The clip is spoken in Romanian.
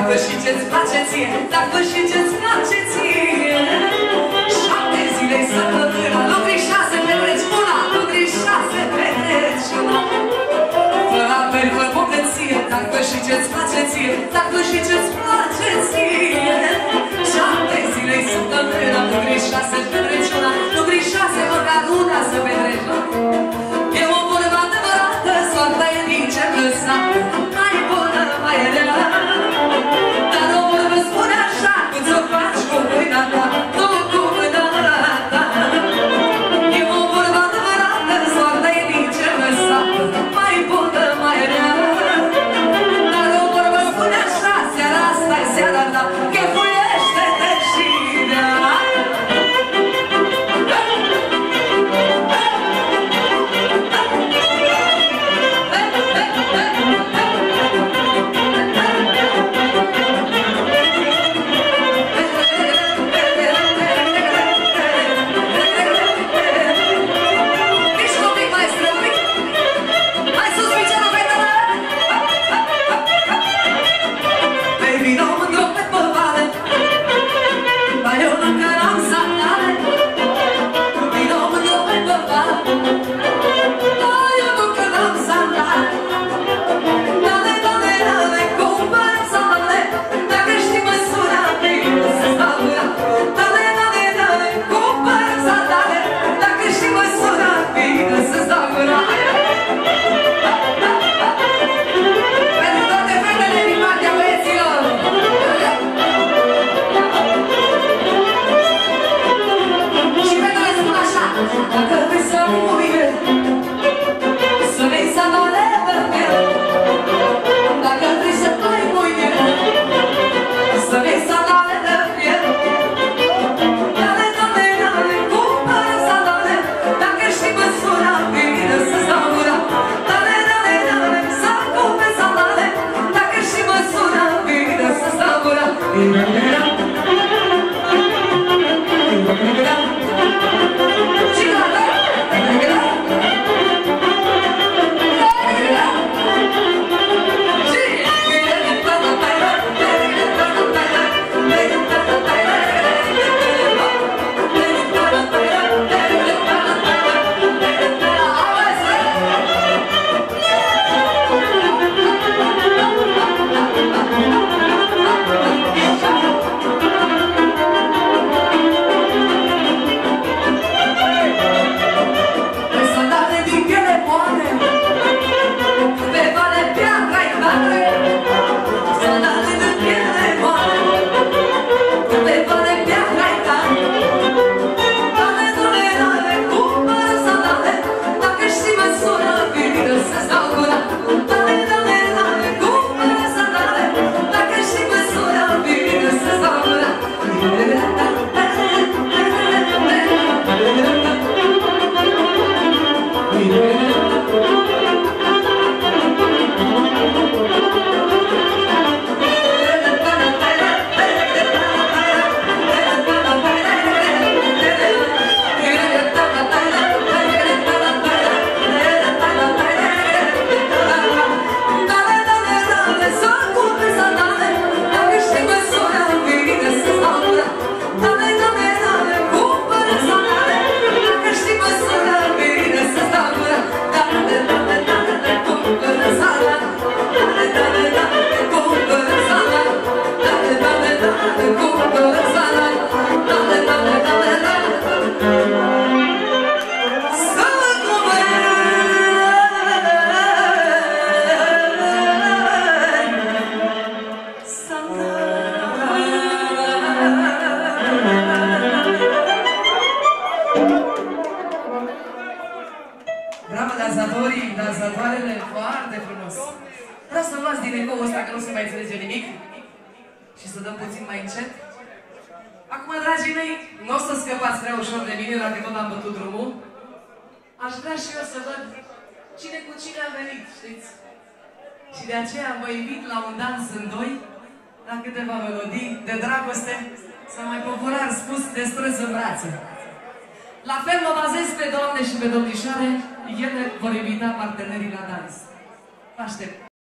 Dacă și ce-ți place ție, dacă și ce-ți place ție. 7 zile săptămâna, lucri 6, petreci una, lucri 6, petreci una. Fă apel, fă bogăție, dacă și ce-ți place ție, dacă și ce-ți place ție. 7 zile săptămâna, lucri 6, petreci una, lucri 6, măcar una să petreci. E o vorba adevărată, soarta e din ce lăsa, mai bună, mai rea. Dar o vorbă spune așa, cum ți-o faci cu mâna ta, tu cu mâna ta. E o vorbă adevărată, soarta e din ce lăsa, mai bună, mai rea. Dar o vorbă spune așa, seara asta e seara ta, chefuiește-te și dea. Dansatoarele foarte frumos. Vreau să luați din ecoul ăsta, că nu se mai înțelege nimic. Și să dăm puțin mai încet. Acum, dragii mei, nu o să scăpați prea ușor de mine, dacă tot am bătut drumul. Aș vrea și eu să văd cine cu cine a venit, știți? Și de aceea vă invit la un dans în doi, la câteva melodii de dragoste, sau mai popular spus, de strâns în brațe. La fel mă bazez pe doamne și pe domnișoare, ele vor invita partenerii la dans. Vă aștept!